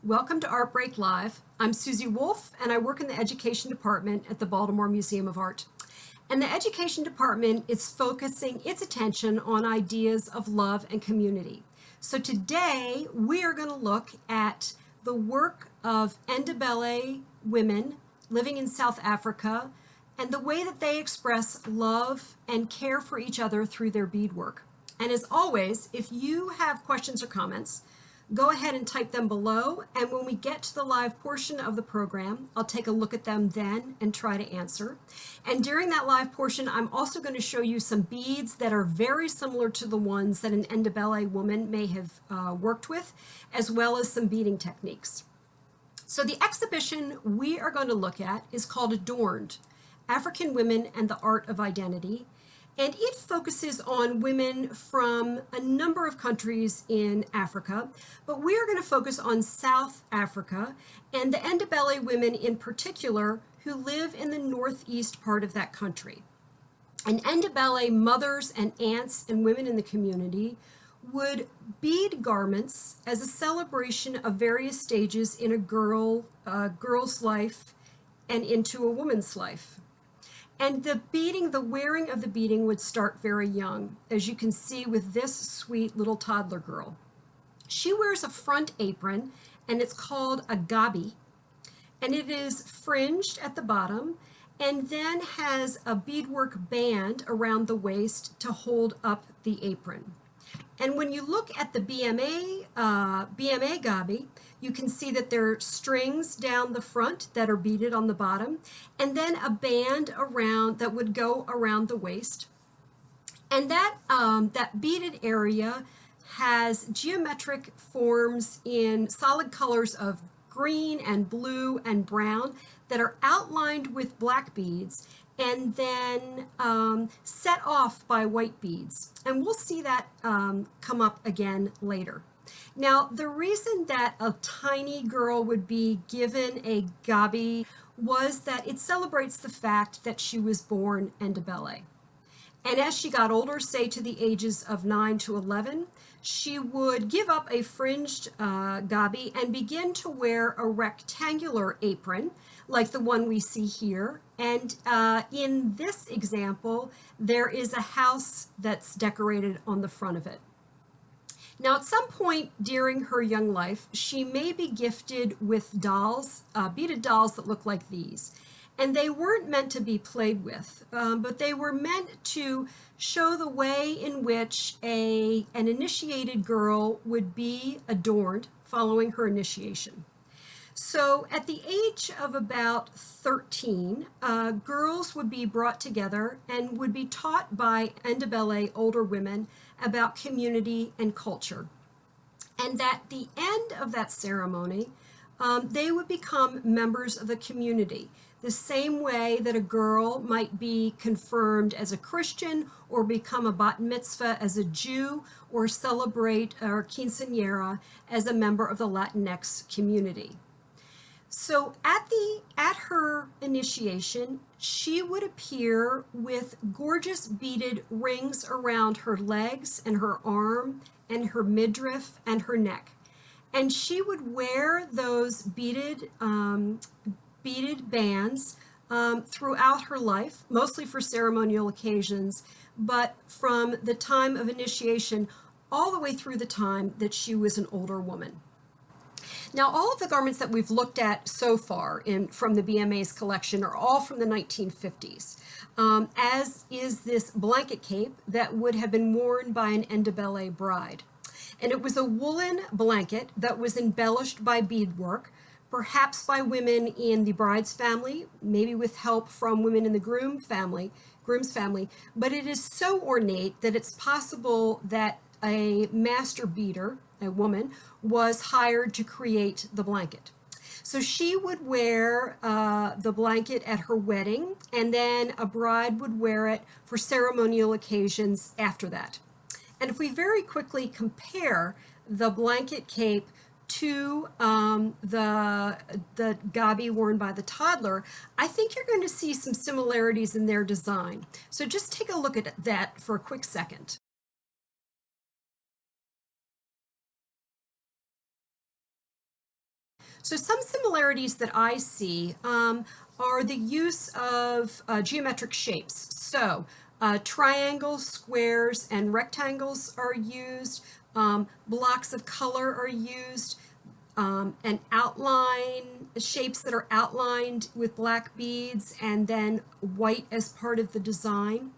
Welcome to Art Break Live. I'm Susie Wolf, and I work in the Education Department at the Baltimore Museum of Art. And the Education Department is focusing its attention on ideas of love and community. So today we are going to look at the work of Ndebele women living in South Africa and the way that they express love and care for each other through their beadwork. And as always, if you have questions or comments, go ahead and type them below, and when we get to the live portion of the program, I'll take a look at them then and try to answer. And during that live portion, I'm also going to show you some beads that are very similar to the ones that an Ndebele woman may have worked with, as well as some beading techniques. So the exhibition we are going to look at is called Adorned, African Women and the Art of Identity. And it focuses on women from a number of countries in Africa, but we are going to focus on South Africa and the Ndebele women in particular who live in the northeast part of that country. And Ndebele mothers and aunts and women in the community would bead garments as a celebration of various stages in a girl's life and into a woman's life. And the wearing of the beading would start very young, as you can see with this sweet little toddler girl. She wears a front apron, and it's called a gabi, and it is fringed at the bottom, and then has a beadwork band around the waist to hold up the apron. And when you look at the BMA gabi, you can see that there are strings down the front that are beaded on the bottom, and then a band around that would go around the waist. And that beaded area has geometric forms in solid colors of green and blue and brown that are outlined with black beads and then set off by white beads. And we'll see that come up again later. Now, the reason that a tiny girl would be given a gabi was that it celebrates the fact that she was born Ndebele. And as she got older, say to the ages of 9 to 11, she would give up a fringed gabi and begin to wear a rectangular apron like the one we see here. And in this example, there is a house that's decorated on the front of it. Now, at some point during her young life, she may be gifted with dolls, beaded dolls that look like these. And they weren't meant to be played with, but they were meant to show the way in which an initiated girl would be adorned following her initiation. So at the age of about 13, girls would be brought together and would be taught by Ndebele older women about community and culture. And at the end of that ceremony, they would become members of the community, the same way that a girl might be confirmed as a Christian or become a bat mitzvah as a Jew or celebrate or quinceañera as a member of the Latinx community. So at her initiation, she would appear with gorgeous beaded rings around her legs and her arm and her midriff and her neck. And she would wear those beaded bands throughout her life, mostly for ceremonial occasions, but from the time of initiation all the way through the time that she was an older woman. Now, all of the garments that we've looked at so far from the BMA's collection are all from the 1950s, as is this blanket cape that would have been worn by an Ndebele bride. And it was a woolen blanket that was embellished by beadwork, perhaps by women in the bride's family, maybe with help from women in the groom's family, but it is so ornate that it's possible that a master beader, a woman, was hired to create the blanket. So she would wear the blanket at her wedding, and then a bride would wear it for ceremonial occasions after that. And if we very quickly compare the blanket cape to the gabi worn by the toddler, I think you're going to see some similarities in their design. So just take a look at that for a quick second. So some similarities that I see are the use of geometric shapes. So triangles, squares, and rectangles are used. Blocks of color are used. And outline shapes that are outlined with black beads and then white as part of the design.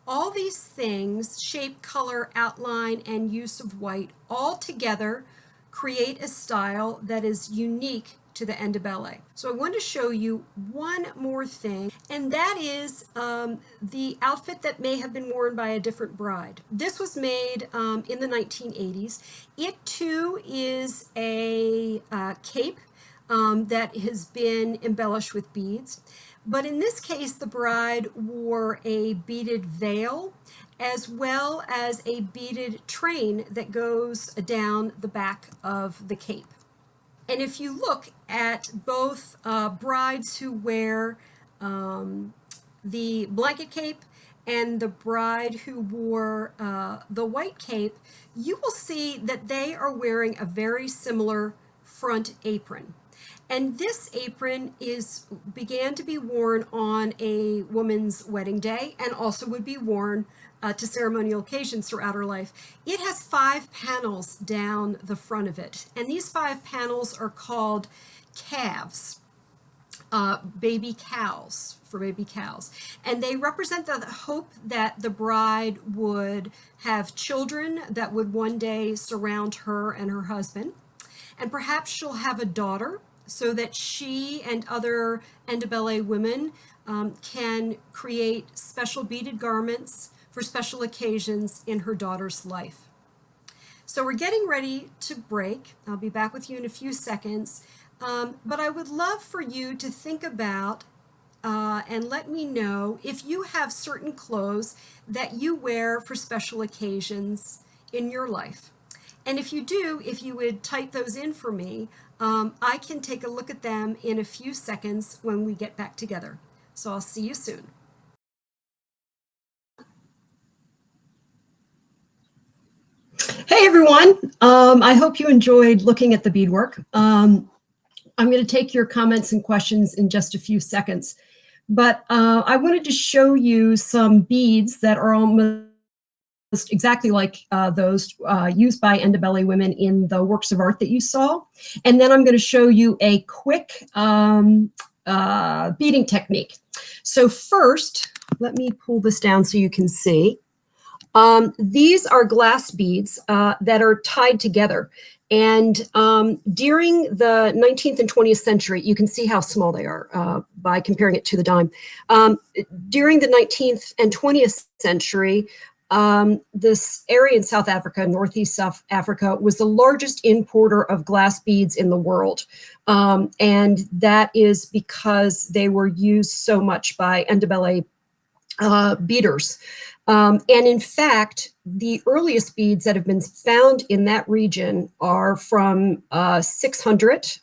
All these things, shape, color, outline, and use of white, all together create a style that is unique to the Ndebele. So I want to show you one more thing, and that is the outfit that may have been worn by a different bride. This was made in the 1980s. It too is a cape that has been embellished with beads. But in this case, the bride wore a beaded veil as well as a beaded train that goes down the back of the cape. And if you look at both brides who wear the blanket cape and the bride who wore the white cape, you will see that they are wearing a very similar front apron. And this apron began to be worn on a woman's wedding day and also would be worn to ceremonial occasions throughout her life. It has 5 panels down the front of it, and these 5 panels are called calves, baby cows, for baby cows. And they represent the hope that the bride would have children that would one day surround her and her husband. And perhaps she'll have a daughter, so that she and other Ndebele women can create special beaded garments for special occasions in her daughter's life. So we're getting ready to break. I'll be back with you in a few seconds. But I would love for you to think about and let me know if you have certain clothes that you wear for special occasions in your life. And if you do, if you would type those in for me, I can take a look at them in a few seconds when we get back together. So I'll see you soon. Hey everyone, I hope you enjoyed looking at the beadwork. I'm going to take your comments and questions in just a few seconds, but I wanted to show you some beads that are almost exactly like those used by Ndebele women in the works of art that you saw. And then I'm going to show you a quick beading technique. So first, let me pull this down so you can see. These are glass beads that are tied together. And during the 19th and 20th century, you can see how small they are by comparing it to the dime. During the 19th and 20th century, this area in South Africa, Northeast South Africa, was the largest importer of glass beads in the world. And that is because they were used so much by Ndebele beaders. And in fact, the earliest beads that have been found in that region are from 600,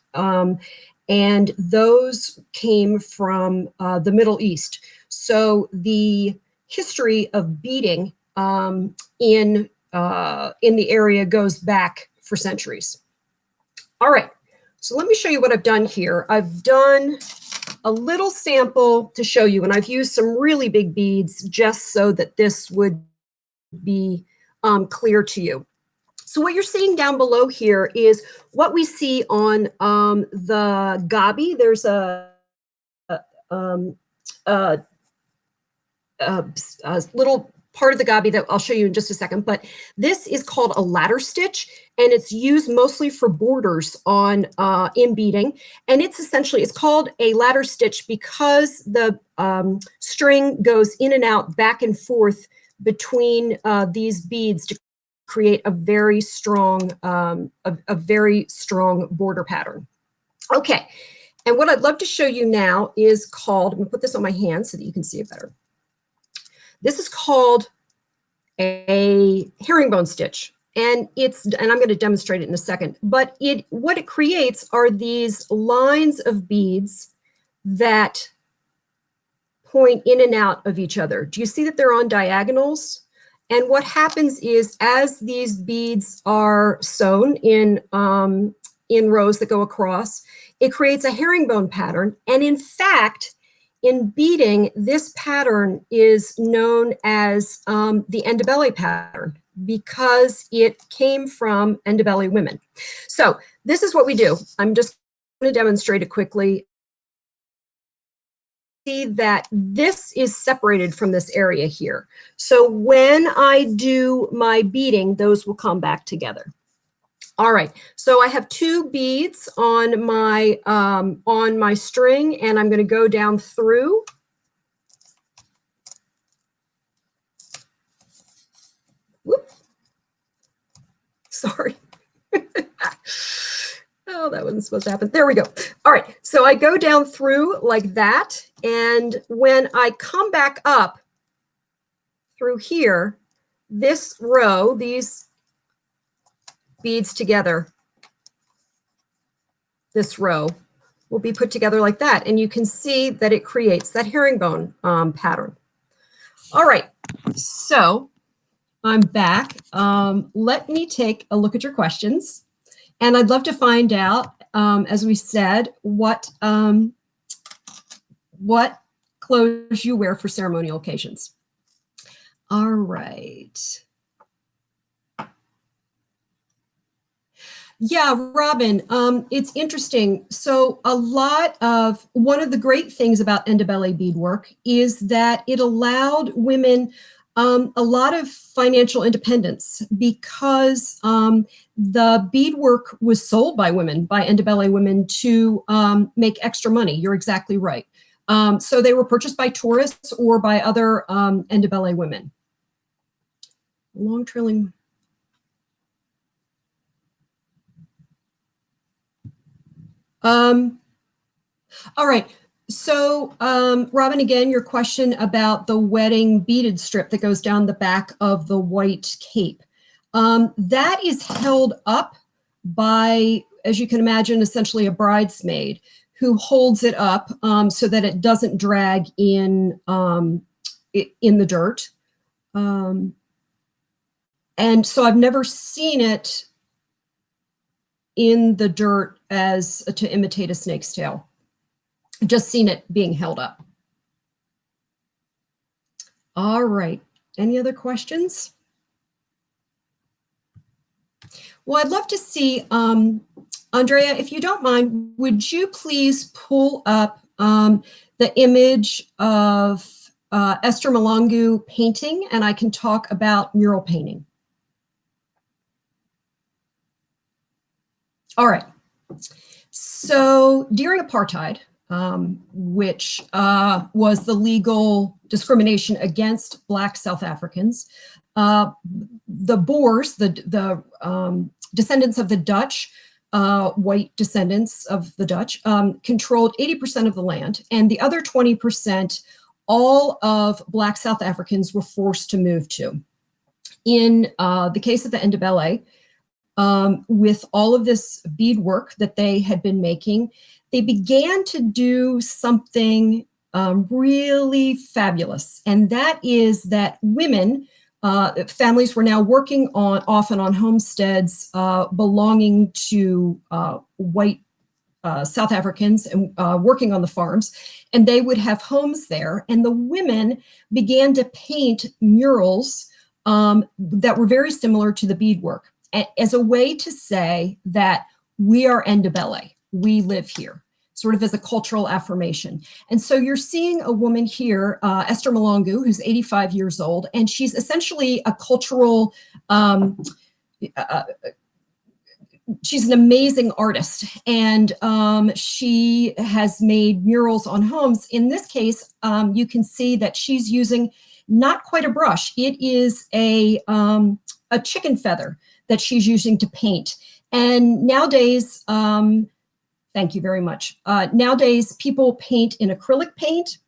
and those came from the Middle East. So the history of beading in the area goes back for centuries. All right, so let me show you what I've done here. I've done a little sample to show you, and I've used some really big beads just so that this would be clear to you. So what you're seeing down below here is what we see on the gabi. There's a little part of the gabi that I'll show you in just a second, but this is called a ladder stitch, and it's used mostly for borders on in beading. And it's called a ladder stitch because the string goes in and out, back and forth between these beads to create a very strong border pattern. Okay, and what I'd love to show you now is called, I'm gonna put this on my hand so that you can see it better. This is called a herringbone stitch, and I'm going to demonstrate it in a second. But what it creates are these lines of beads that point in and out of each other. Do you see that they're on diagonals? And what happens is, as these beads are sewn in in rows that go across. It creates a herringbone pattern. And in fact, in beading, this pattern is known as the Ndebele pattern because it came from Ndebele women. So this is what we do. I'm just going to demonstrate it quickly. See that this is separated from this area here. So when I do my beading, those will come back together. All right, so I have 2 beads on my string, and I'm going to go down through. Whoop. Sorry. Oh, that wasn't supposed to happen. There we go. All right, so I go down through like that, and when I come back up through here, this row, these beads together, this row will be put together like that, and you can see that it creates that herringbone pattern. All right, so I'm back. Let me take a look at your questions. And I'd love to find out, as we said, what clothes you wear for ceremonial occasions. All right. Yeah, Robin, it's interesting. So one of the great things about Ndebele beadwork is that it allowed women a lot of financial independence because the beadwork was sold by women, by Ndebele women, to make extra money. You're exactly right. So they were purchased by tourists or by other Ndebele women. Long trailing. All right. So, Robin, again, your question about the wedding beaded strip that goes down the back of the white cape. That is held up by, as you can imagine, essentially a bridesmaid who holds it up so that it doesn't drag in the dirt. And so I've never seen it in the dirt as to imitate a snake's tail. I've just seen it being held up. All right, any other questions? Well, I'd love to see, Andrea, if you don't mind, would you please pull up the image of Esther Mulungu painting, and I can talk about mural painting. All right. So during apartheid, which was the legal discrimination against Black South Africans, the Boers, the descendants of the Dutch, white descendants of the Dutch, controlled 80% of the land, and the other 20%, all of Black South Africans were forced to move to. In the case of the Ndebele, with all of this beadwork that they had been making, they began to do something really fabulous. And that is that women, families were now working often on homesteads belonging to white South Africans and working on the farms. And they would have homes there. And the women began to paint murals that were very similar to the beadwork, as a way to say that we are Ndebele, we live here, sort of as a cultural affirmation. And so you're seeing a woman here, Esther Mulungu, who's 85 years old, and she's essentially a cultural, she's an amazing artist, and she has made murals on homes. In this case, you can see that she's using not quite a brush. It is a chicken feather that she's using to paint. And nowadays, thank you very much. Nowadays, people paint in acrylic paint.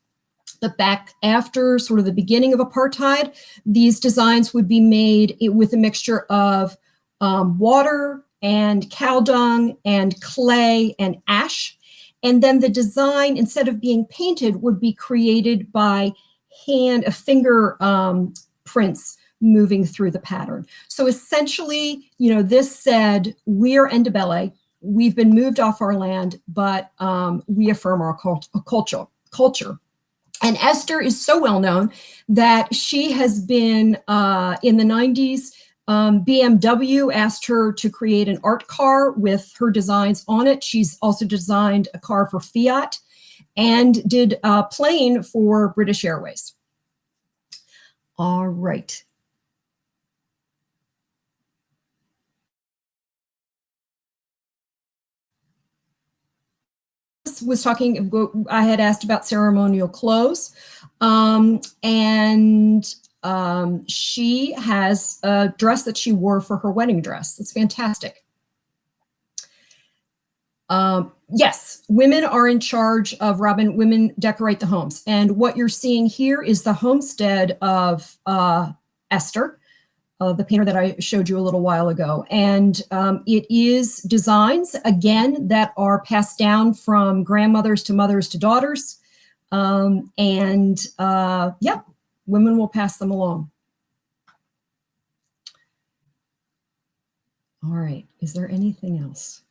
But back after sort of the beginning of apartheid, these designs would be made with a mixture of water and cow dung and clay and ash. And then the design, instead of being painted, would be created by finger prints moving through the pattern. So essentially, this said, we're Ndebele, we've been moved off our land, but we affirm our culture. And Esther is so well known that she has been in the 90s. BMW asked her to create an art car with her designs on it. She's also designed a car for Fiat and did a plane for British Airways. All right. Was talking, I had asked about ceremonial clothes, and she has a dress that she wore for her wedding dress. It's fantastic. Yes, women are in charge of Robin. Women decorate the homes. And what you're seeing here is the homestead of Esther, the painter that I showed you a little while ago. And it is designs, again, that are passed down from grandmothers to mothers to daughters. Yeah, women will pass them along. All right, is there anything else?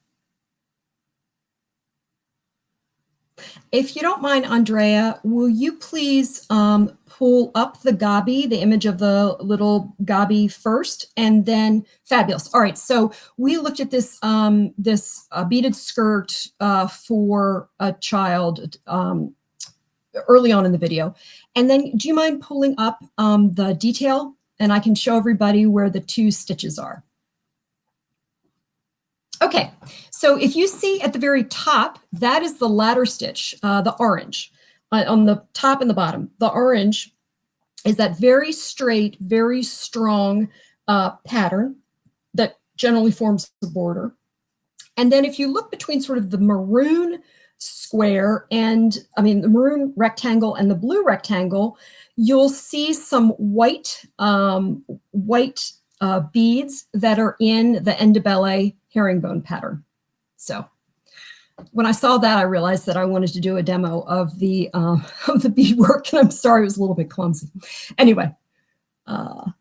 If you don't mind, Andrea, will you please pull up the gabi, the image of the little gabi first, and then fabulous. All right, so we looked at this beaded skirt for a child early on in the video. And then do you mind pulling up the detail, and I can show everybody where the 2 stitches are. Okay, so if you see at the very top, that is the ladder stitch, the orange, on the top and the bottom. The orange is that very straight, very strong pattern that generally forms the border. And then if you look between sort of the maroon square and, the maroon rectangle and the blue rectangle, you'll see some white, beads that are in the Ndebele herringbone pattern. So when I saw that, I realized that I wanted to do a demo of the beadwork. And I'm sorry, it was a little bit clumsy. Anyway, no,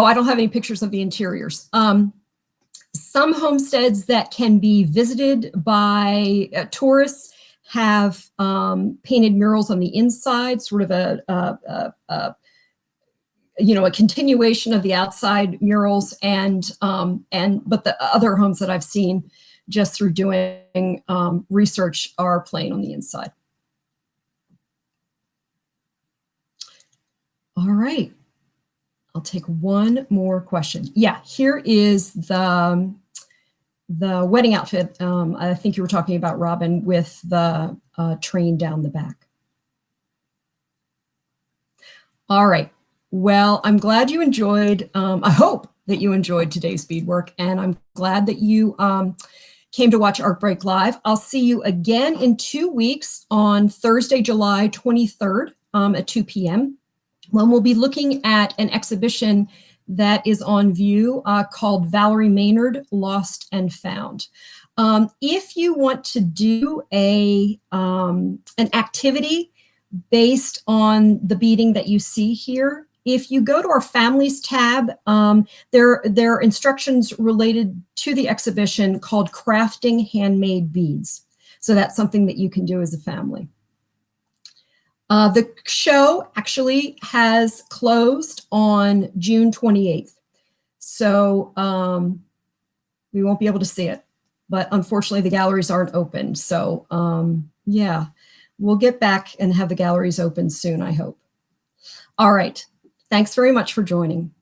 I don't have any pictures of the interiors. Some homesteads that can be visited by tourists have painted murals on the inside, sort of a continuation of the outside murals, but the other homes that I've seen just through doing research are plain on the inside. All right, I'll take one more question. Yeah, here is the wedding outfit. I think you were talking about, Robin, with the train down the back. All right. Well, I'm glad you enjoyed, I hope that you enjoyed today's beadwork, and I'm glad that you came to watch Art Break Live. I'll see you again in 2 weeks on Thursday, July 23rd at 2 p.m. when we'll be looking at an exhibition that is on view called Valerie Maynard, Lost and Found. If you want to do an activity based on the beading that you see here, if you go to our families tab, there are instructions related to the exhibition called Crafting Handmade Beads. So that's something that you can do as a family. The show actually has closed on June 28th. So we won't be able to see it, but unfortunately the galleries aren't open. So yeah, we'll get back and have the galleries open soon, I hope. All right. Thanks very much for joining.